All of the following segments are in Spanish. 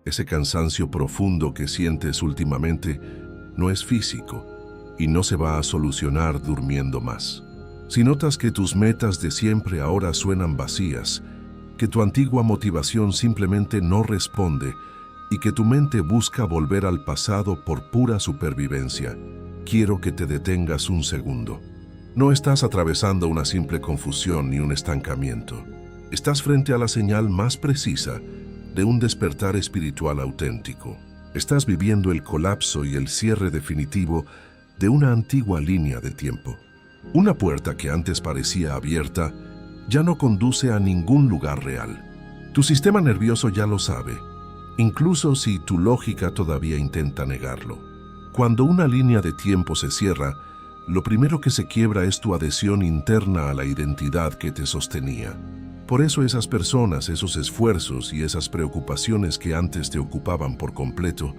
Ese cansancio profundo que sientes últimamente no es físico y no se va a solucionar durmiendo más. Si notas que tus metas de siempre ahora suenan vacías, que tu antigua motivación simplemente no responde y que tu mente busca volver al pasado por pura supervivencia, quiero que te detengas un segundo. No estás atravesando una simple confusión ni un estancamiento. Estás frente a la señal más precisa de un despertar espiritual auténtico. Estás viviendo el colapso y el cierre definitivo de una antigua línea de tiempo. Una puerta que antes parecía abierta ya no conduce a ningún lugar real. Tu sistema nervioso ya lo sabe, incluso si tu lógica todavía intenta negarlo. Cuando una línea de tiempo se cierra, lo primero que se quiebra es tu adhesión interna a la identidad que te sostenía. Por eso esas personas, esos esfuerzos y esas preocupaciones que antes te ocupaban por completo,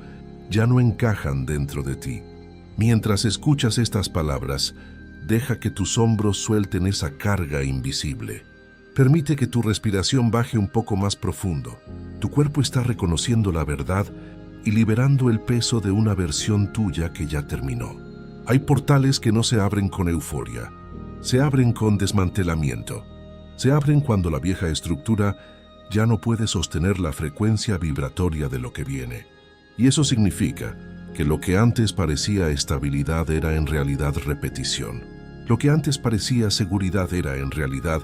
ya no encajan dentro de ti. Mientras escuchas estas palabras, deja que tus hombros suelten esa carga invisible. Permite que tu respiración baje un poco más profundo. Tu cuerpo está reconociendo la verdad y liberando el peso de una versión tuya que ya terminó. Hay portales que no se abren con euforia, se abren con desmantelamiento. Se abren cuando la vieja estructura ya no puede sostener la frecuencia vibratoria de lo que viene. Y eso significa que lo que antes parecía estabilidad era en realidad repetición. Lo que antes parecía seguridad era en realidad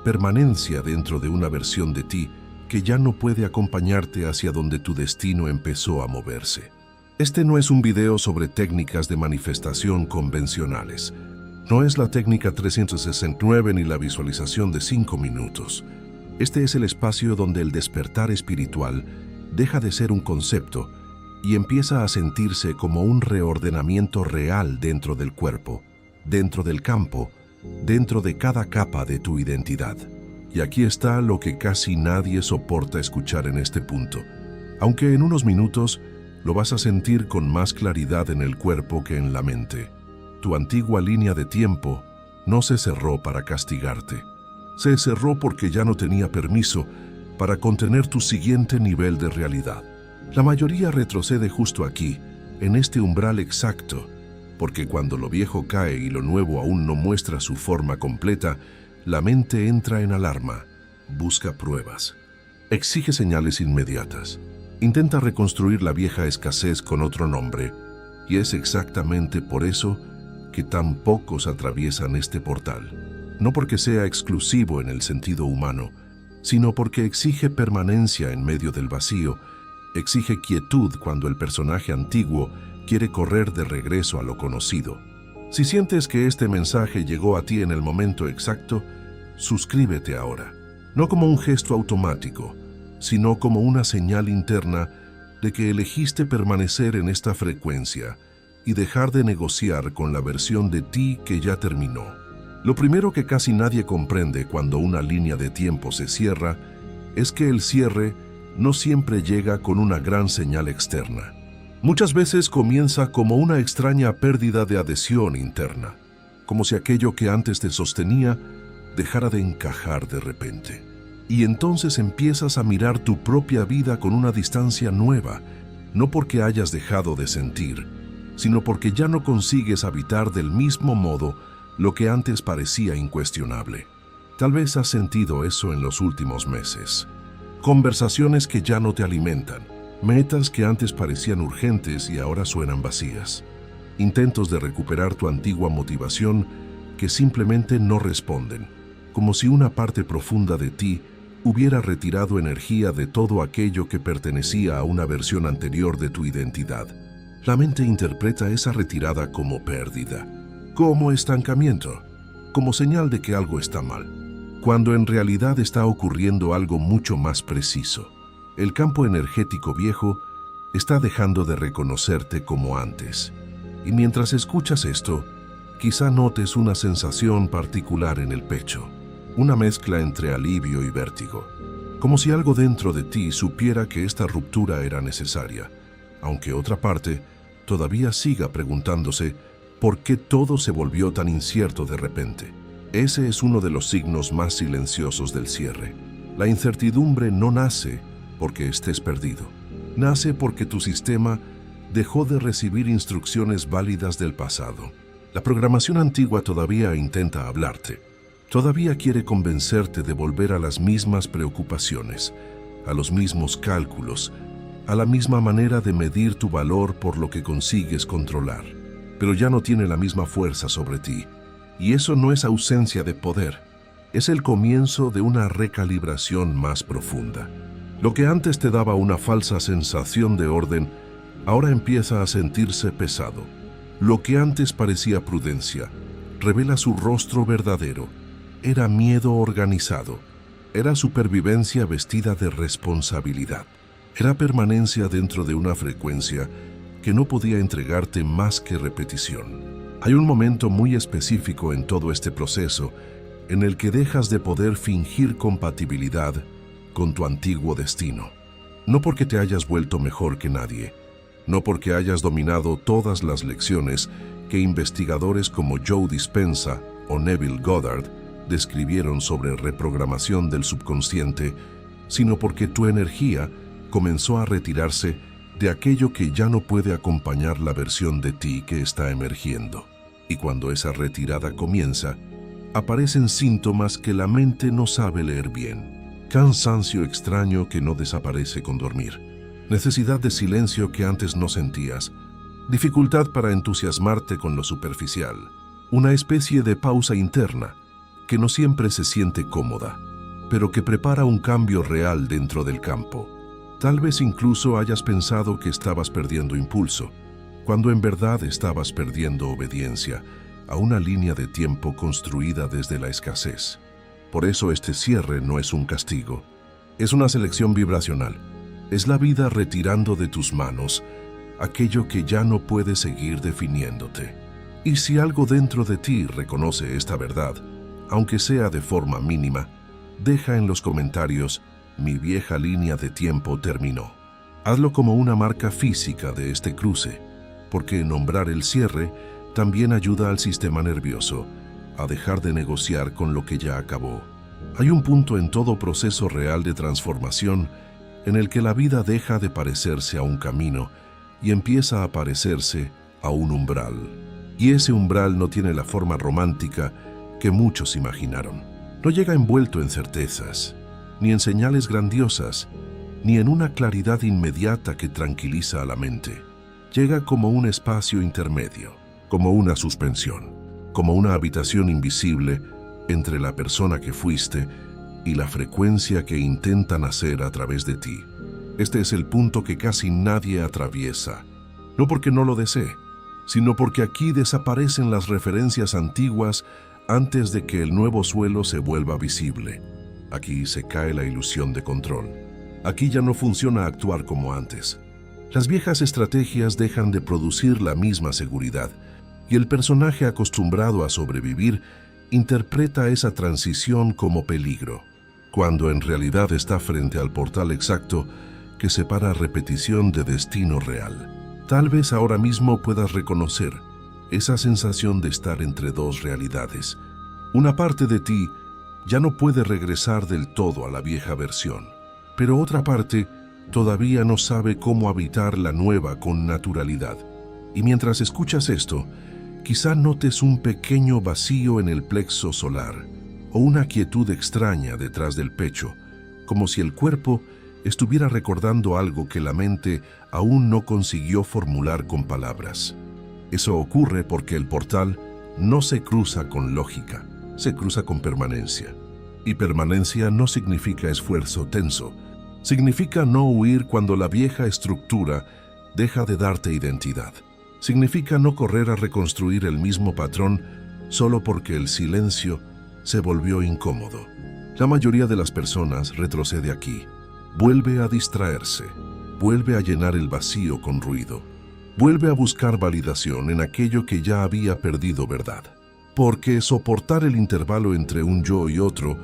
permanencia dentro de una versión de ti que ya no puede acompañarte hacia donde tu destino empezó a moverse. Este no es un video sobre técnicas de manifestación convencionales. No es la técnica 369 ni la visualización de 5 minutos. Este es el espacio donde el despertar espiritual deja de ser un concepto y empieza a sentirse como un reordenamiento real dentro del cuerpo, dentro del campo, dentro de cada capa de tu identidad. Y aquí está lo que casi nadie soporta escuchar en este punto, aunque en unos minutos lo vas a sentir con más claridad en el cuerpo que en la mente. Tu antigua línea de tiempo no se cerró para castigarte. Se cerró porque ya no tenía permiso para contener tu siguiente nivel de realidad. La mayoría retrocede justo aquí, en este umbral exacto, porque cuando lo viejo cae y lo nuevo aún no muestra su forma completa, la mente entra en alarma, busca pruebas, exige señales inmediatas, intenta reconstruir la vieja escasez con otro nombre, y es exactamente por eso que tan pocos atraviesan este portal. No porque sea exclusivo en el sentido humano, sino porque exige permanencia en medio del vacío, exige quietud cuando el personaje antiguo quiere correr de regreso a lo conocido. Si sientes que este mensaje llegó a ti en el momento exacto, suscríbete ahora, no como un gesto automático, sino como una señal interna de que elegiste permanecer en esta frecuencia y dejar de negociar con la versión de ti que ya terminó. Lo primero que casi nadie comprende cuando una línea de tiempo se cierra es que el cierre no siempre llega con una gran señal externa. Muchas veces comienza como una extraña pérdida de adhesión interna, como si aquello que antes te sostenía dejara de encajar de repente. Y entonces empiezas a mirar tu propia vida con una distancia nueva, no porque hayas dejado de sentir, sino porque ya no consigues habitar del mismo modo lo que antes parecía incuestionable. Tal vez has sentido eso en los últimos meses. Conversaciones que ya no te alimentan, metas que antes parecían urgentes y ahora suenan vacías. Intentos de recuperar tu antigua motivación que simplemente no responden, como si una parte profunda de ti hubiera retirado energía de todo aquello que pertenecía a una versión anterior de tu identidad. La mente interpreta esa retirada como pérdida, como estancamiento, como señal de que algo está mal, cuando en realidad está ocurriendo algo mucho más preciso. El campo energético viejo está dejando de reconocerte como antes. Y mientras escuchas esto, quizá notes una sensación particular en el pecho, una mezcla entre alivio y vértigo, como si algo dentro de ti supiera que esta ruptura era necesaria, aunque otra parte todavía siga preguntándose por qué todo se volvió tan incierto de repente. Ese es uno de los signos más silenciosos del cierre. La incertidumbre no nace porque estés perdido. nace porque tu sistema dejó de recibir instrucciones válidas del pasado. La programación antigua todavía intenta hablarte. Todavía quiere convencerte de volver a las mismas preocupaciones, a los mismos cálculos, a la misma manera de medir tu valor por lo que consigues controlar. Pero ya no tiene la misma fuerza sobre ti. Y eso no es ausencia de poder. Es el comienzo de una recalibración más profunda. Lo que antes te daba una falsa sensación de orden, ahora empieza a sentirse pesado. Lo que antes parecía prudencia, revela su rostro verdadero. Era miedo organizado. Era supervivencia vestida de responsabilidad. Era permanencia dentro de una frecuencia que no podía entregarte más que repetición. Hay un momento muy específico en todo este proceso en el que dejas de poder fingir compatibilidad con tu antiguo destino. No porque te hayas vuelto mejor que nadie, no porque hayas dominado todas las lecciones que investigadores como Joe Dispenza o Neville Goddard describieron sobre reprogramación del subconsciente, sino porque tu energía comenzó a retirarse de aquello que ya no puede acompañar la versión de ti que está emergiendo. Y cuando esa retirada comienza, aparecen síntomas que la mente no sabe leer bien. Cansancio extraño que no desaparece con dormir. Necesidad de silencio que antes no sentías. Dificultad para entusiasmarte con lo superficial. Una especie de pausa interna que no siempre se siente cómoda, pero que prepara un cambio real dentro del campo. Tal vez incluso hayas pensado que estabas perdiendo impulso, cuando en verdad estabas perdiendo obediencia a una línea de tiempo construida desde la escasez. Por eso este cierre no es un castigo, es una selección vibracional. Es la vida retirando de tus manos aquello que ya no puede seguir definiéndote. Y si algo dentro de ti reconoce esta verdad, aunque sea de forma mínima, deja en los comentarios: mi vieja línea de tiempo terminó. Hazlo como una marca física de este cruce, porque nombrar el cierre también ayuda al sistema nervioso a dejar de negociar con lo que ya acabó. Hay un punto en todo proceso real de transformación en el que la vida deja de parecerse a un camino y empieza a parecerse a un umbral. Y ese umbral no tiene la forma romántica que muchos imaginaron. No llega envuelto en certezas, ni en señales grandiosas, ni en una claridad inmediata que tranquiliza a la mente. Llega como un espacio intermedio, como una suspensión, como una habitación invisible entre la persona que fuiste y la frecuencia que intenta nacer a través de ti. Este es el punto que casi nadie atraviesa, no porque no lo desee, sino porque aquí desaparecen las referencias antiguas antes de que el nuevo suelo se vuelva visible. Aquí se cae la ilusión de control. Aquí ya no funciona actuar como antes. Las viejas estrategias dejan de producir la misma seguridad, y el personaje acostumbrado a sobrevivir interpreta esa transición como peligro, cuando en realidad está frente al portal exacto que separa repetición de destino real. Tal vez ahora mismo puedas reconocer esa sensación de estar entre dos realidades. Una parte de ti ya no puede regresar del todo a la vieja versión, pero otra parte todavía no sabe cómo habitar la nueva con naturalidad. Y mientras escuchas esto, quizá notes un pequeño vacío en el plexo solar o una quietud extraña detrás del pecho, como si el cuerpo estuviera recordando algo que la mente aún no consiguió formular con palabras. Eso ocurre porque el portal no se cruza con lógica, se cruza con permanencia. Y permanencia no significa esfuerzo tenso, significa no huir cuando la vieja estructura deja de darte identidad. Significa no correr a reconstruir el mismo patrón solo porque el silencio se volvió incómodo. La mayoría de las personas retrocede aquí, vuelve a distraerse, vuelve a llenar el vacío con ruido, vuelve a buscar validación en aquello que ya había perdido verdad. Porque soportar el intervalo entre un yo y otro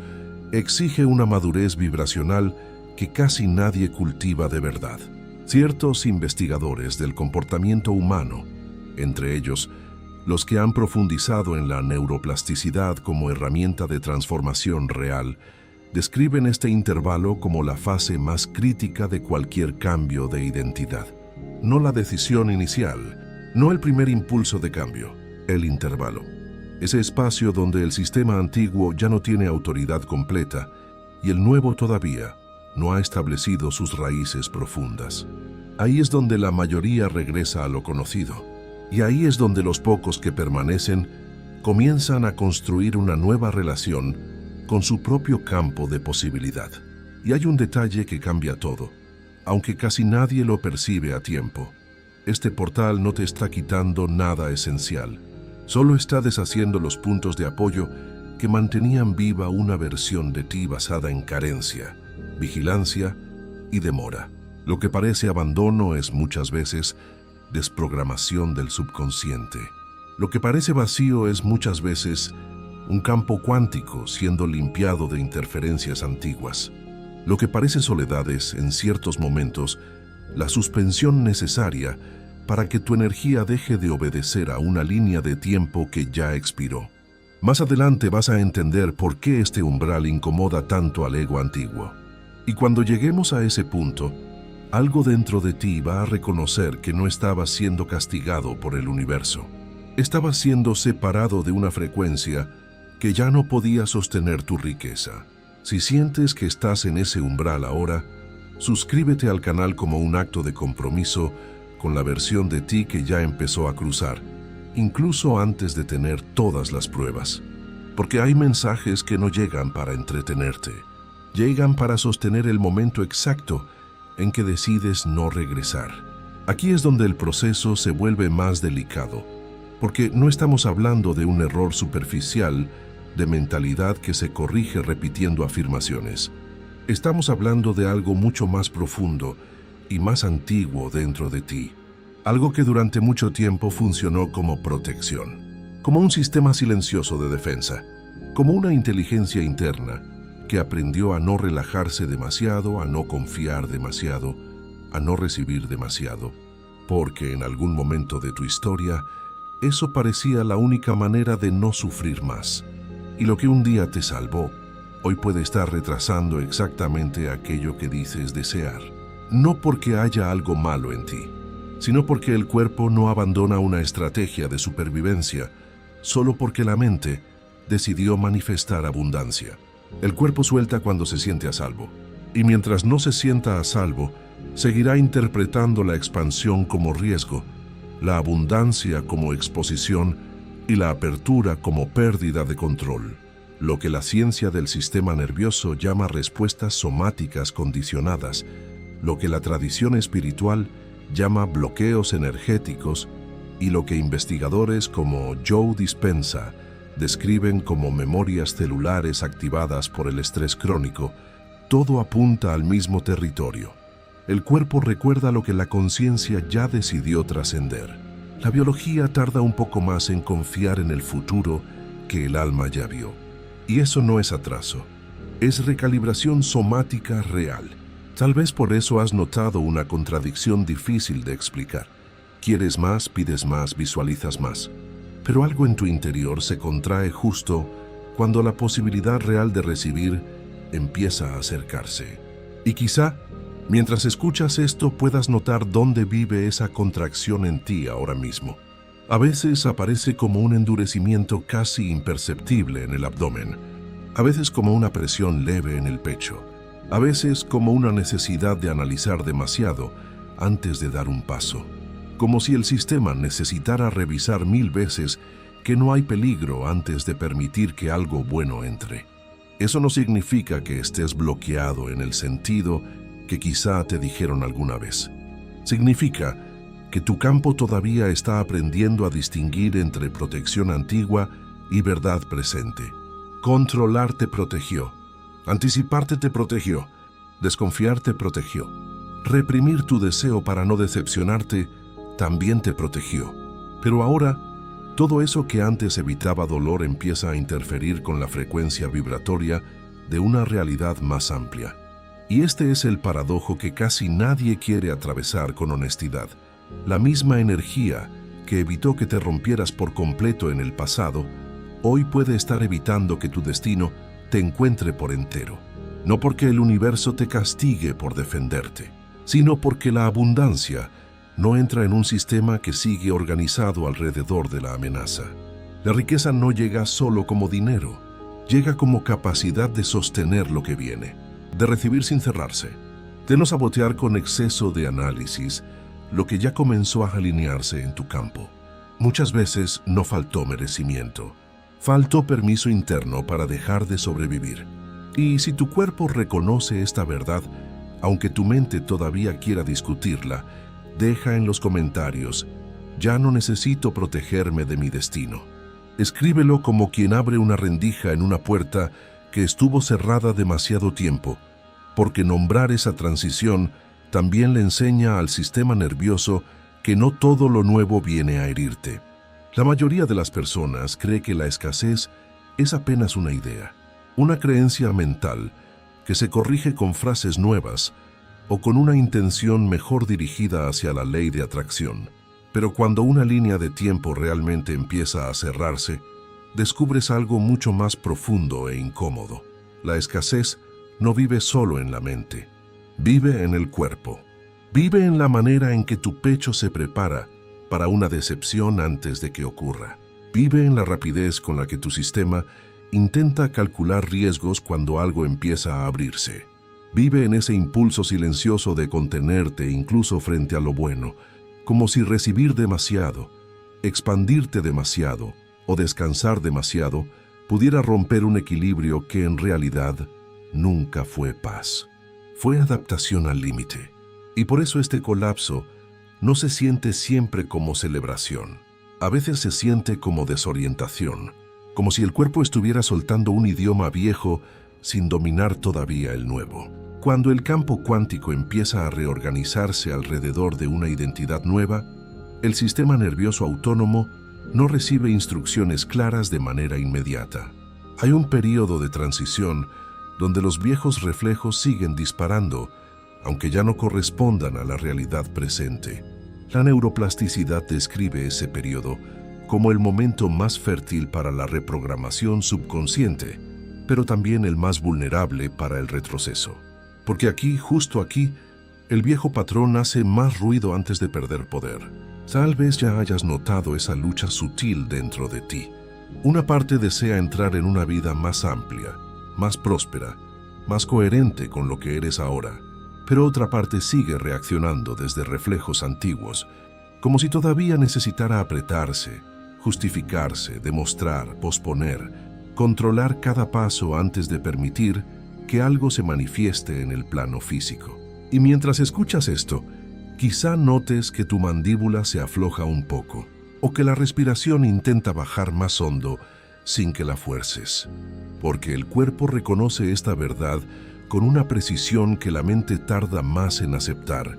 exige una madurez vibracional que casi nadie cultiva de verdad. Ciertos investigadores del comportamiento humano, entre ellos los que han profundizado en la neuroplasticidad como herramienta de transformación real, Describen este intervalo como la fase más crítica de cualquier cambio de identidad. No la decisión inicial, no el primer impulso de cambio, el intervalo. Ese espacio donde el sistema antiguo ya no tiene autoridad completa y el nuevo todavía no ha establecido sus raíces profundas. Ahí es donde la mayoría regresa a lo conocido, y ahí es donde los pocos que permanecen comienzan a construir una nueva relación con su propio campo de posibilidad. Y hay un detalle que cambia todo, aunque casi nadie lo percibe a tiempo. Este portal no te está quitando nada esencial, solo está deshaciendo los puntos de apoyo que mantenían viva una versión de ti basada en carencia, vigilancia y demora. Lo que parece abandono es muchas veces desprogramación del subconsciente. Lo que parece vacío es muchas veces un campo cuántico siendo limpiado de interferencias antiguas. Lo que parece soledad es, en ciertos momentos, la suspensión necesaria para que tu energía deje de obedecer a una línea de tiempo que ya expiró. Más adelante vas a entender por qué este umbral incomoda tanto al ego antiguo. Y cuando lleguemos a ese punto, algo dentro de ti va a reconocer que no estabas siendo castigado por el universo. Estabas siendo separado de una frecuencia que ya no podía sostener tu riqueza. Si sientes que estás en ese umbral ahora, suscríbete al canal como un acto de compromiso con la versión de ti que ya empezó a cruzar, incluso antes de tener todas las pruebas. Porque hay mensajes que no llegan para entretenerte, llegan para sostener el momento exacto en que decides no regresar. Aquí es donde el proceso se vuelve más delicado, porque no estamos hablando de un error superficial de mentalidad que se corrige repitiendo afirmaciones. Estamos hablando de algo mucho más profundo y más antiguo dentro de ti, algo que durante mucho tiempo funcionó como protección, como un sistema silencioso de defensa, como una inteligencia interna que aprendió a no relajarse demasiado, a no confiar demasiado, a no recibir demasiado, porque en algún momento de tu historia eso parecía la única manera de no sufrir más. Y lo que un día te salvó, hoy puede estar retrasando exactamente aquello que dices desear. No porque haya algo malo en ti, sino porque el cuerpo no abandona una estrategia de supervivencia, solo porque la mente decidió manifestar abundancia. El cuerpo suelta cuando se siente a salvo, y mientras no se sienta a salvo, seguirá interpretando la expansión como riesgo, la abundancia como exposición y la apertura como pérdida de control, lo que la ciencia del sistema nervioso llama respuestas somáticas condicionadas, lo que la tradición espiritual llama bloqueos energéticos y lo que investigadores como Joe Dispenza describen como memorias celulares activadas por el estrés crónico. Todo apunta al mismo territorio. El cuerpo recuerda lo que la conciencia ya decidió trascender. La biología tarda un poco más en confiar en el futuro que el alma ya vio. Y eso no es atraso, es recalibración somática real. Tal vez por eso has notado una contradicción difícil de explicar. Quieres más, pides más, visualizas más. Pero algo en tu interior se contrae justo cuando la posibilidad real de recibir empieza a acercarse. Y quizá, mientras escuchas esto, puedas notar dónde vive esa contracción en ti ahora mismo. A veces aparece como un endurecimiento casi imperceptible en el abdomen, a veces como una presión leve en el pecho, a veces como una necesidad de analizar demasiado antes de dar un paso. Como si el sistema necesitara revisar 1000 veces que no hay peligro antes de permitir que algo bueno entre. Eso no significa que estés bloqueado en el sentido que quizá te dijeron alguna vez. Significa que tu campo todavía está aprendiendo a distinguir entre protección antigua y verdad presente. Controlar te protegió, anticiparte te protegió, desconfiar te protegió, reprimir tu deseo para no decepcionarte también te protegió. Pero ahora, todo eso que antes evitaba dolor empieza a interferir con la frecuencia vibratoria de una realidad más amplia. Y este es el paradojo que casi nadie quiere atravesar con honestidad. La misma energía que evitó que te rompieras por completo en el pasado, hoy puede estar evitando que tu destino te encuentre por entero. no porque el universo te castigue por defenderte, sino porque la abundancia no entra en un sistema que sigue organizado alrededor de la amenaza. La riqueza no llega solo como dinero, llega como capacidad de sostener lo que viene, de recibir sin cerrarse, de no sabotear con exceso de análisis lo que ya comenzó a alinearse en tu campo. Muchas veces no faltó merecimiento, faltó permiso interno para dejar de sobrevivir. Y si tu cuerpo reconoce esta verdad, aunque tu mente todavía quiera discutirla, deja en los comentarios: ya no necesito protegerme de mi destino. Escríbelo como quien abre una rendija en una puerta que estuvo cerrada demasiado tiempo, porque nombrar esa transición también le enseña al sistema nervioso que no todo lo nuevo viene a herirte. La mayoría de las personas cree que la escasez es apenas una idea, una creencia mental que se corrige con frases nuevas o con una intención mejor dirigida hacia la ley de atracción. Pero cuando una línea de tiempo realmente empieza a cerrarse, descubres algo mucho más profundo e incómodo. La escasez no vive solo en la mente, vive en el cuerpo. Vive en la manera en que tu pecho se prepara para una decepción antes de que ocurra. Vive en la rapidez con la que tu sistema intenta calcular riesgos cuando algo empieza a abrirse. Vive en ese impulso silencioso de contenerte incluso frente a lo bueno, como si recibir demasiado, expandirte demasiado o descansar demasiado pudiera romper un equilibrio que en realidad nunca fue paz. Fue adaptación al límite. Y por eso este colapso no se siente siempre como celebración. A veces se siente como desorientación, como si el cuerpo estuviera soltando un idioma viejo sin dominar todavía el nuevo. Cuando el campo cuántico empieza a reorganizarse alrededor de una identidad nueva, el sistema nervioso autónomo no recibe instrucciones claras de manera inmediata. Hay un periodo de transición donde los viejos reflejos siguen disparando, aunque ya no correspondan a la realidad presente. La neuroplasticidad describe ese periodo como el momento más fértil para la reprogramación subconsciente, pero también el más vulnerable para el retroceso. Porque aquí, justo aquí, el viejo patrón hace más ruido antes de perder poder. Tal vez ya hayas notado esa lucha sutil dentro de ti. Una parte desea entrar en una vida más amplia, más próspera, más coherente con lo que eres ahora, pero otra parte sigue reaccionando desde reflejos antiguos, como si todavía necesitara apretarse, justificarse, demostrar, posponer, controlar cada paso antes de permitir que algo se manifieste en el plano físico. Y mientras escuchas esto, quizá notes que tu mandíbula se afloja un poco, o que la respiración intenta bajar más hondo sin que la fuerces, porque el cuerpo reconoce esta verdad con una precisión que la mente tarda más en aceptar.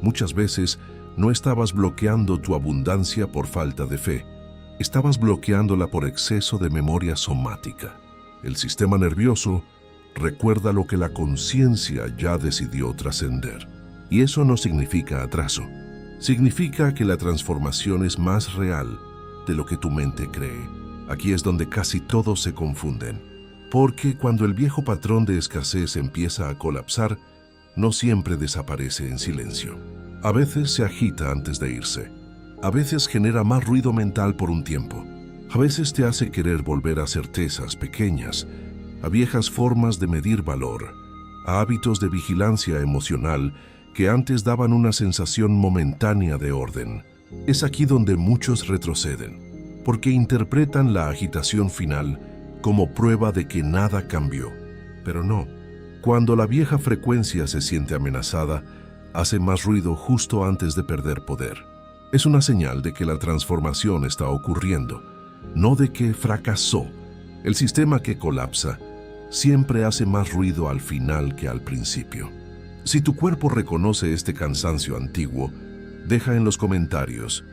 Muchas veces no estabas bloqueando tu abundancia por falta de fe, estabas bloqueándola por exceso de memoria somática. El sistema nervioso recuerda lo que la conciencia ya decidió trascender. Y eso no significa atraso. Significa que la transformación es más real de lo que tu mente cree. Aquí es donde casi todos se confunden. Porque cuando el viejo patrón de escasez empieza a colapsar, no siempre desaparece en silencio. A veces se agita antes de irse. A veces genera más ruido mental por un tiempo. A veces te hace querer volver a certezas pequeñas, a viejas formas de medir valor, a hábitos de vigilancia emocional que antes daban una sensación momentánea de orden. Es aquí donde muchos retroceden, porque interpretan la agitación final como prueba de que nada cambió. Pero no, cuando la vieja frecuencia se siente amenazada, hace más ruido justo antes de perder poder. Es una señal de que la transformación está ocurriendo, no de que fracasó. El sistema que colapsa siempre hace más ruido al final que al principio. Si tu cuerpo reconoce este cansancio antiguo, deja en los comentarios: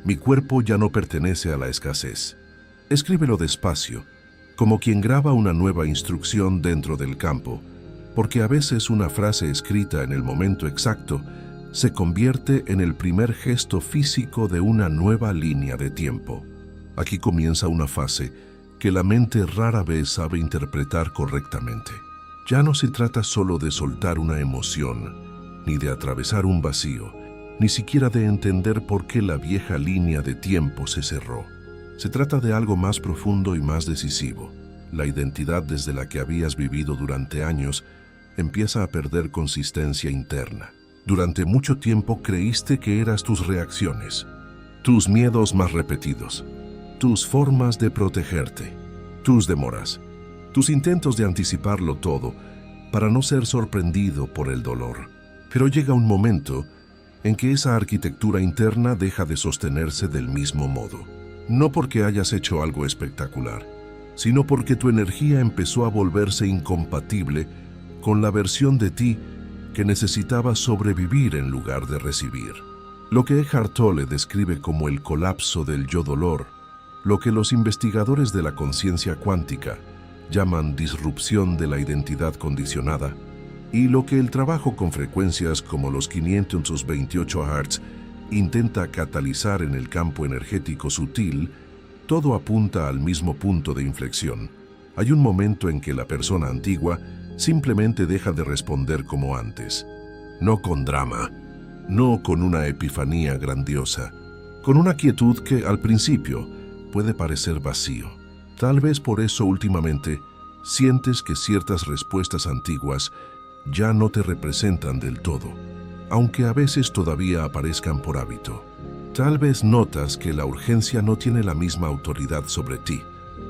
mi cuerpo ya no pertenece a la escasez. Escríbelo despacio, como quien graba una nueva instrucción dentro del campo, porque a veces una frase escrita en el momento exacto se convierte en el primer gesto físico de una nueva línea de tiempo. Aquí comienza una fase que la mente rara vez sabe interpretar correctamente. Ya no se trata solo de soltar una emoción, ni de atravesar un vacío, ni siquiera de entender por qué la vieja línea de tiempo se cerró. Se trata de algo más profundo y más decisivo. La identidad desde la que habías vivido durante años empieza a perder consistencia interna. Durante mucho tiempo creíste que eras tus reacciones, tus miedos más repetidos, tus formas de protegerte, tus demoras, tus intentos de anticiparlo todo para no ser sorprendido por el dolor. Pero llega un momento en que esa arquitectura interna deja de sostenerse del mismo modo. No porque hayas hecho algo espectacular, sino porque tu energía empezó a volverse incompatible con la versión de ti que necesitaba sobrevivir en lugar de recibir. Lo que Eckhart Tolle describe como el colapso del yo-dolor, lo que los investigadores de la conciencia cuántica llaman disrupción de la identidad condicionada, y lo que el trabajo con frecuencias como los 528 Hz intenta catalizar en el campo energético sutil, todo apunta al mismo punto de inflexión. Hay un momento en que la persona antigua simplemente deja de responder como antes. No con drama, no con una epifanía grandiosa, con una quietud que al principio puede parecer vacío. Tal vez por eso últimamente sientes que ciertas respuestas antiguas ya no te representan del todo, aunque a veces todavía aparezcan por hábito. Tal vez notas que la urgencia no tiene la misma autoridad sobre ti,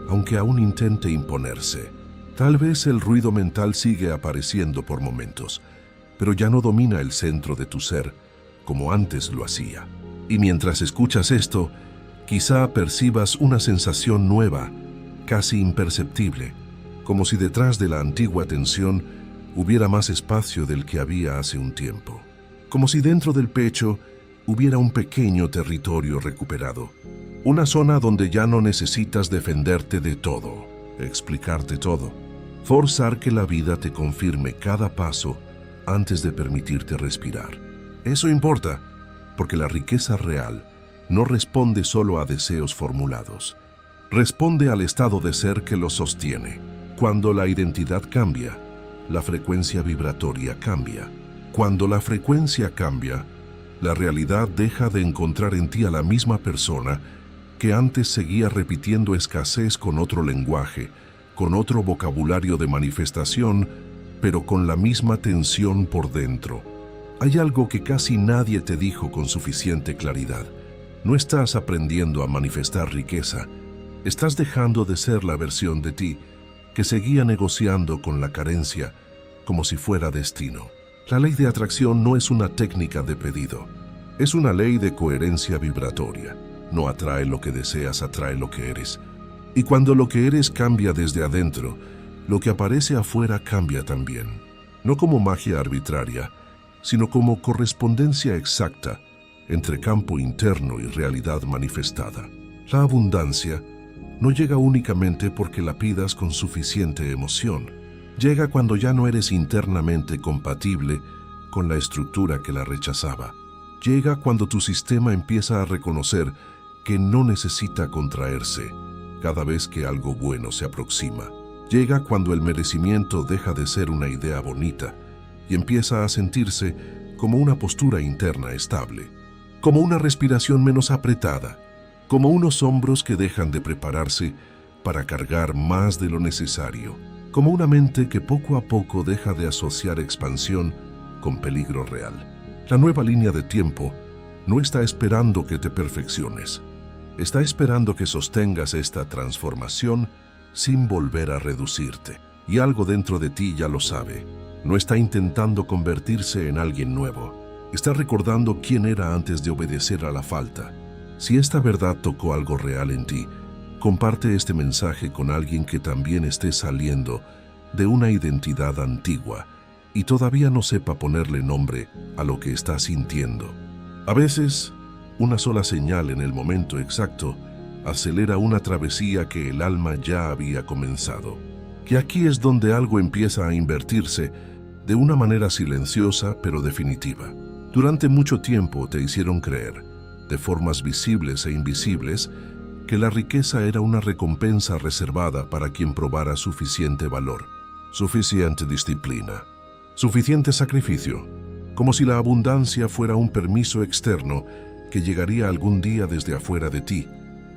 aunque aún intente imponerse. Tal vez el ruido mental sigue apareciendo por momentos, pero ya no domina el centro de tu ser como antes lo hacía. Y mientras escuchas esto, quizá percibas una sensación nueva, casi imperceptible, como si detrás de la antigua tensión hubiera más espacio del que había hace un tiempo. Como si dentro del pecho hubiera un pequeño territorio recuperado. Una zona donde ya no necesitas defenderte de todo, explicarte todo, forzar que la vida te confirme cada paso antes de permitirte respirar. Eso importa, porque la riqueza real no responde solo a deseos formulados. Responde al estado de ser que los sostiene. Cuando la identidad cambia, la frecuencia vibratoria cambia. Cuando la frecuencia cambia, la realidad deja de encontrar en ti a la misma persona que antes seguía repitiendo escasez con otro lenguaje, con otro vocabulario de manifestación, pero con la misma tensión por dentro. Hay algo que casi nadie te dijo con suficiente claridad. No estás aprendiendo a manifestar riqueza. Estás dejando de ser la versión de ti que seguía negociando con la carencia como si fuera destino. La ley de atracción no es una técnica de pedido. Es una ley de coherencia vibratoria. No atrae lo que deseas, atrae lo que eres. Y cuando lo que eres cambia desde adentro, lo que aparece afuera cambia también. No como magia arbitraria, sino como correspondencia exacta entre campo interno y realidad manifestada. La abundancia no llega únicamente porque la pidas con suficiente emoción. Llega cuando ya no eres internamente compatible con la estructura que la rechazaba. Llega cuando tu sistema empieza a reconocer que no necesita contraerse cada vez que algo bueno se aproxima. Llega cuando el merecimiento deja de ser una idea bonita y empieza a sentirse como una postura interna estable, como una respiración menos apretada, como unos hombros que dejan de prepararse para cargar más de lo necesario, como una mente que poco a poco deja de asociar expansión con peligro real. La nueva línea de tiempo no está esperando que te perfecciones. Está esperando que sostengas esta transformación sin volver a reducirte. Y algo dentro de ti ya lo sabe. No está intentando convertirse en alguien nuevo. Está recordando quién era antes de obedecer a la falta. Si esta verdad tocó algo real en ti, comparte este mensaje con alguien que también esté saliendo de una identidad antigua y todavía no sepa ponerle nombre a lo que está sintiendo. A veces, una sola señal en el momento exacto acelera una travesía que el alma ya había comenzado. Que aquí es donde algo empieza a invertirse de una manera silenciosa pero definitiva. Durante mucho tiempo te hicieron creer, de formas visibles e invisibles, que la riqueza era una recompensa reservada para quien probara suficiente valor. suficiente disciplina, suficiente sacrificio, como si la abundancia fuera un permiso externo que llegaría algún día desde afuera de ti,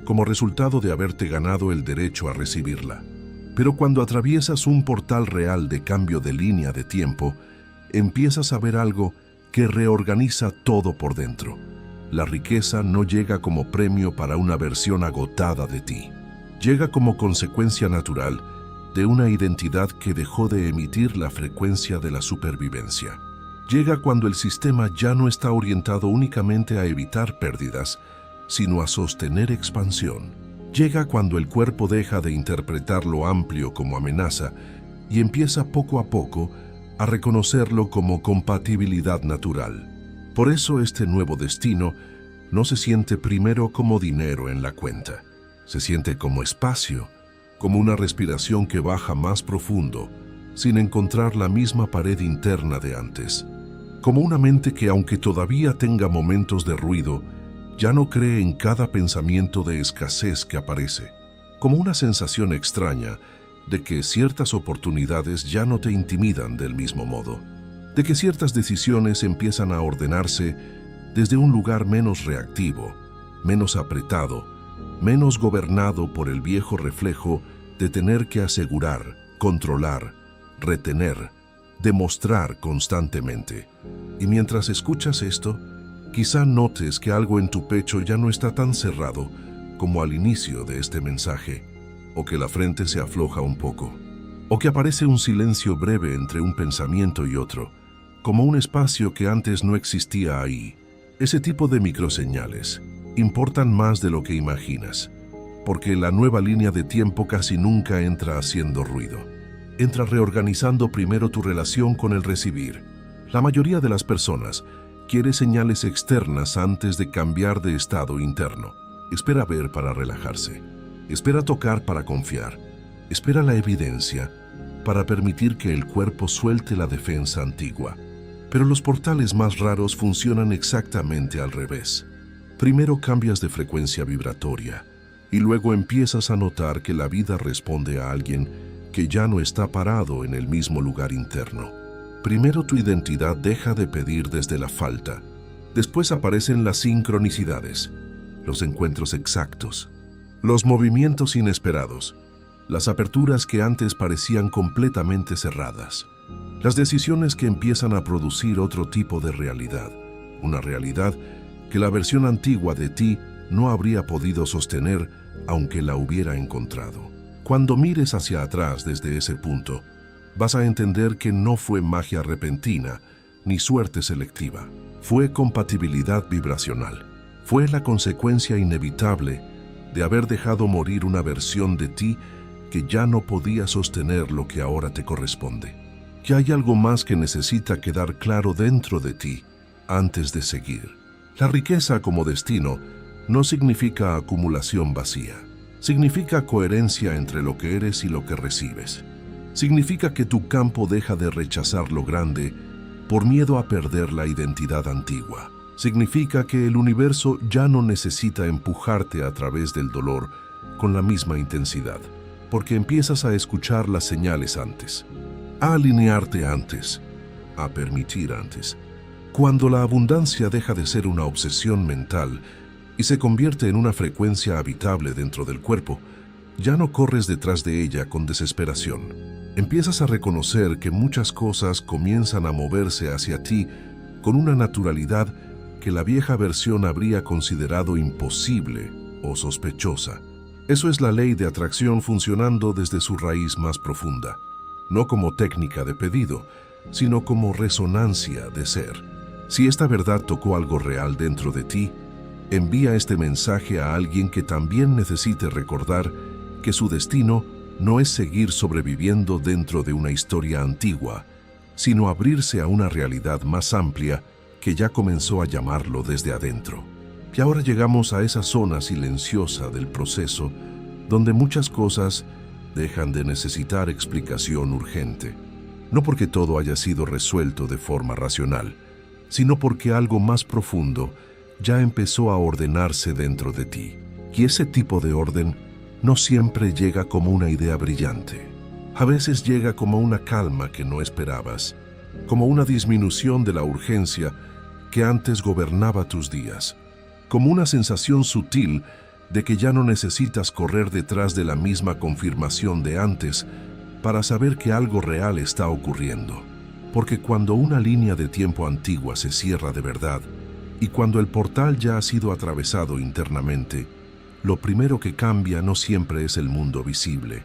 como resultado de haberte ganado el derecho a recibirla. Pero cuando atraviesas un portal real de cambio de línea de tiempo, empiezas a ver algo que reorganiza todo por dentro. La riqueza no llega como premio para una versión agotada de ti. Llega como consecuencia natural de una identidad que dejó de emitir la frecuencia de la supervivencia. Llega cuando el sistema ya no está orientado únicamente a evitar pérdidas, sino a sostener expansión. Llega cuando el cuerpo deja de interpretar lo amplio como amenaza y empieza poco a poco a reconocerlo como compatibilidad natural. Por eso este nuevo destino no se siente primero como dinero en la cuenta. Se siente como espacio, como una respiración que baja más profundo, sin encontrar la misma pared interna de antes. Como una mente que, aunque todavía tenga momentos de ruido, ya no cree en cada pensamiento de escasez que aparece. Como una sensación extraña de que ciertas oportunidades ya no te intimidan del mismo modo. De que ciertas decisiones empiezan a ordenarse desde un lugar menos reactivo, menos apretado, menos gobernado por el viejo reflejo de tener que asegurar, controlar, retener, demostrar constantemente. Y mientras escuchas esto, quizá notes que algo en tu pecho ya no está tan cerrado como al inicio de este mensaje, o que la frente se afloja un poco, o que aparece un silencio breve entre un pensamiento y otro, como un espacio que antes no existía ahí. Ese tipo de microseñales importan más de lo que imaginas, porque la nueva línea de tiempo casi nunca entra haciendo ruido. Entra reorganizando primero tu relación con el recibir. La mayoría de las personas quiere señales externas antes de cambiar de estado interno. Espera ver para relajarse. Espera tocar para confiar. Espera la evidencia para permitir que el cuerpo suelte la defensa antigua. Pero los portales más raros funcionan exactamente al revés. Primero cambias de frecuencia vibratoria y luego empiezas a notar que la vida responde a alguien que ya no está parado en el mismo lugar interno. Primero tu identidad deja de pedir desde la falta. Después aparecen las sincronicidades, los encuentros exactos, los movimientos inesperados, las aperturas que antes parecían completamente cerradas, las decisiones que empiezan a producir otro tipo de realidad, una realidad que la versión antigua de ti no habría podido sostener aunque la hubiera encontrado. Cuando mires hacia atrás desde ese punto, vas a entender que no fue magia repentina ni suerte selectiva. Fue compatibilidad vibracional. Fue la consecuencia inevitable de haber dejado morir una versión de ti que ya no podía sostener lo que ahora te corresponde. Que hay algo más que necesita quedar claro dentro de ti antes de seguir. La riqueza como destino no significa acumulación vacía. Significa coherencia entre lo que eres y lo que recibes. Significa que tu campo deja de rechazar lo grande por miedo a perder la identidad antigua. Significa que el universo ya no necesita empujarte a través del dolor con la misma intensidad, porque empiezas a escuchar las señales antes, a alinearte antes, a permitir antes. Cuando la abundancia deja de ser una obsesión mental y se convierte en una frecuencia habitable dentro del cuerpo, ya no corres detrás de ella con desesperación. Empiezas a reconocer que muchas cosas comienzan a moverse hacia ti con una naturalidad que la vieja versión habría considerado imposible o sospechosa. Eso es la ley de atracción funcionando desde su raíz más profunda, no como técnica de pedido, sino como resonancia de ser. Si esta verdad tocó algo real dentro de ti, envía este mensaje a alguien que también necesite recordar que su destino no es seguir sobreviviendo dentro de una historia antigua, sino abrirse a una realidad más amplia que ya comenzó a llamarlo desde adentro. Y ahora llegamos a esa zona silenciosa del proceso donde muchas cosas dejan de necesitar explicación urgente. No porque todo haya sido resuelto de forma racional, sino porque algo más profundo ya empezó a ordenarse dentro de ti. Y ese tipo de orden no siempre llega como una idea brillante. A veces llega como una calma que no esperabas, como una disminución de la urgencia que antes gobernaba tus días, como una sensación sutil de que ya no necesitas correr detrás de la misma confirmación de antes para saber que algo real está ocurriendo. Porque cuando una línea de tiempo antigua se cierra de verdad y cuando el portal ya ha sido atravesado internamente, lo primero que cambia no siempre es el mundo visible.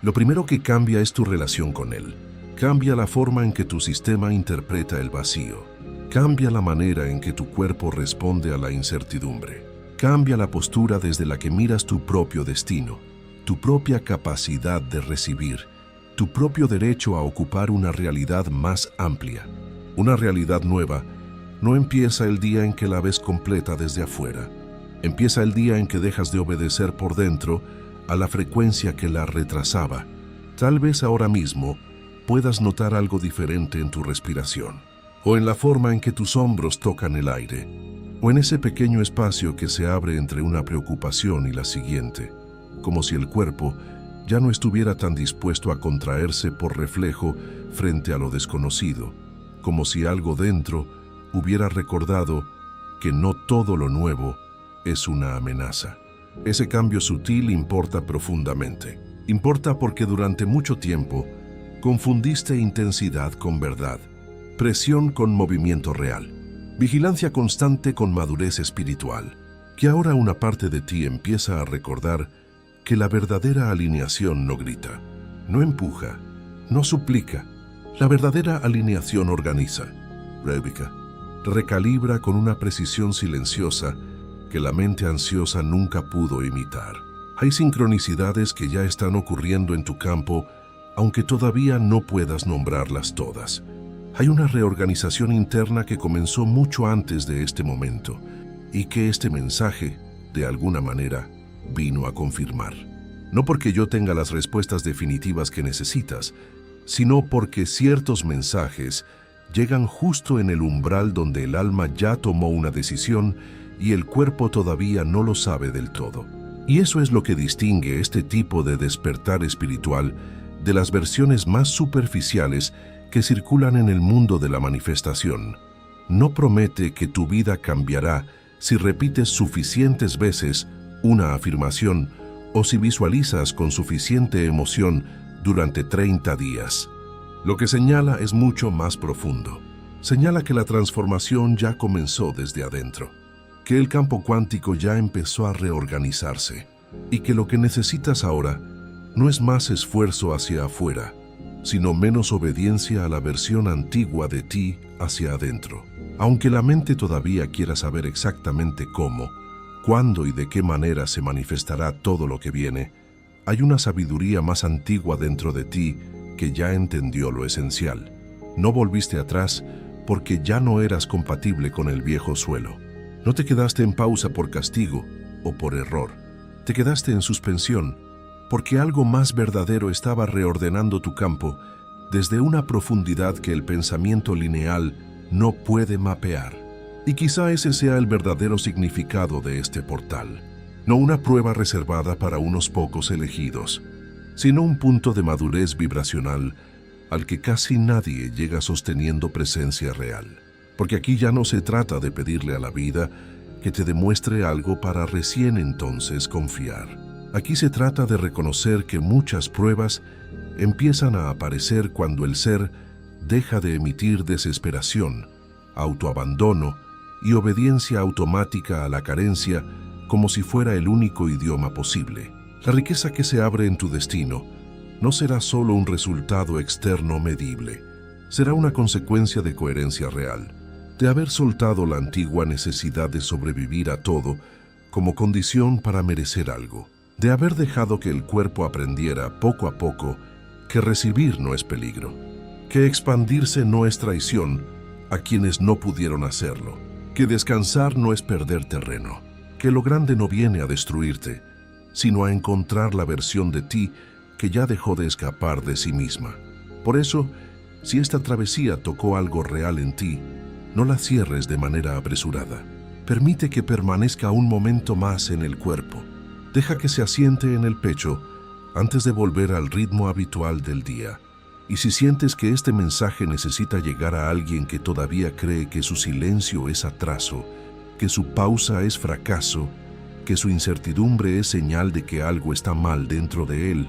Lo primero que cambia es tu relación con él. Cambia la forma en que tu sistema interpreta el vacío. Cambia la manera en que tu cuerpo responde a la incertidumbre. Cambia la postura desde la que miras tu propio destino, tu propia capacidad de recibir, tu propio derecho a ocupar una realidad más amplia. Una realidad nueva no empieza el día en que la ves completa desde afuera. Empieza el día en que dejas de obedecer por dentro a la frecuencia que la retrasaba. Tal vez ahora mismo puedas notar algo diferente en tu respiración, o en la forma en que tus hombros tocan el aire, o en ese pequeño espacio que se abre entre una preocupación y la siguiente, como si el cuerpo ya no estuviera tan dispuesto a contraerse por reflejo frente a lo desconocido, como si algo dentro hubiera recordado que no todo lo nuevo es una amenaza. Ese cambio sutil importa profundamente. Importa porque durante mucho tiempo confundiste intensidad con verdad, presión con movimiento real, vigilancia constante con madurez espiritual, que ahora una parte de ti empieza a recordar que la verdadera alineación no grita, no empuja, no suplica. La verdadera alineación organiza, reubica, recalibra con una precisión silenciosa que la mente ansiosa nunca pudo imitar. Hay sincronicidades que ya están ocurriendo en tu campo, aunque todavía no puedas nombrarlas todas. Hay una reorganización interna que comenzó mucho antes de este momento y que este mensaje, de alguna manera, vino a confirmar. No porque yo tenga las respuestas definitivas que necesitas, sino porque ciertos mensajes llegan justo en el umbral donde el alma ya tomó una decisión y el cuerpo todavía no lo sabe del todo. Y eso es lo que distingue este tipo de despertar espiritual de las versiones más superficiales que circulan en el mundo de la manifestación. No promete que tu vida cambiará si repites suficientes veces una afirmación o si visualizas con suficiente emoción durante 30 días. Lo que señala es mucho más profundo. Señala que la transformación ya comenzó desde adentro, que el campo cuántico ya empezó a reorganizarse y que lo que necesitas ahora no es más esfuerzo hacia afuera, sino menos obediencia a la versión antigua de ti hacia adentro. Aunque la mente todavía quiera saber exactamente cómo, cuándo y de qué manera se manifestará todo lo que viene, hay una sabiduría más antigua dentro de ti que ya entendió lo esencial. No volviste atrás porque ya no eras compatible con el viejo suelo. No te quedaste en pausa por castigo o por error. Te quedaste en suspensión porque algo más verdadero estaba reordenando tu campo desde una profundidad que el pensamiento lineal no puede mapear. Y quizá ese sea el verdadero significado de este portal. No una prueba reservada para unos pocos elegidos, sino un punto de madurez vibracional al que casi nadie llega sosteniendo presencia real. Porque aquí ya no se trata de pedirle a la vida que te demuestre algo para recién entonces confiar. Aquí se trata de reconocer que muchas pruebas empiezan a aparecer cuando el ser deja de emitir desesperación, autoabandono y obediencia automática a la carencia como si fuera el único idioma posible. La riqueza que se abre en tu destino no será solo un resultado externo medible, será una consecuencia de coherencia real, de haber soltado la antigua necesidad de sobrevivir a todo como condición para merecer algo, de haber dejado que el cuerpo aprendiera poco a poco que recibir no es peligro, que expandirse no es traición a quienes no pudieron hacerlo, que descansar no es perder terreno, que lo grande no viene a destruirte, sino a encontrar la versión de ti que ya dejó de escapar de sí misma. Por eso, si esta travesía tocó algo real en ti, no la cierres de manera apresurada. Permite que permanezca un momento más en el cuerpo. Deja que se asiente en el pecho antes de volver al ritmo habitual del día. Y si sientes que este mensaje necesita llegar a alguien que todavía cree que su silencio es atraso, que su pausa es fracaso, que su incertidumbre es señal de que algo está mal dentro de él,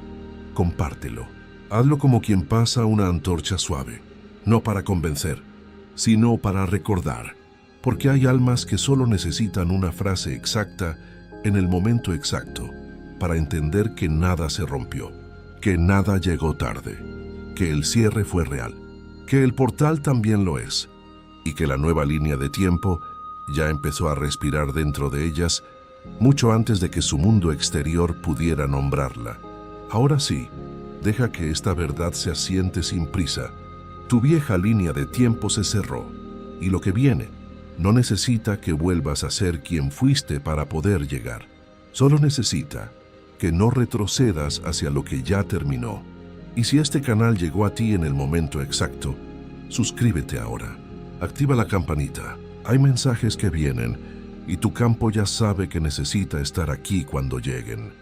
compártelo. Hazlo como quien pasa una antorcha suave, no para convencer, sino para recordar, porque hay almas que solo necesitan una frase exacta en el momento exacto para entender que nada se rompió, que nada llegó tarde, que el cierre fue real, que el portal también lo es, y que la nueva línea de tiempo ya empezó a respirar dentro de ellas mucho antes de que su mundo exterior pudiera nombrarla. Ahora sí, deja que esta verdad se asiente sin prisa. Tu vieja línea de tiempo se cerró, y lo que viene no necesita que vuelvas a ser quien fuiste para poder llegar. Solo necesita que no retrocedas hacia lo que ya terminó. Y si este canal llegó a ti en el momento exacto, suscríbete ahora. Activa la campanita. Hay mensajes que vienen y tu campo ya sabe que necesita estar aquí cuando lleguen.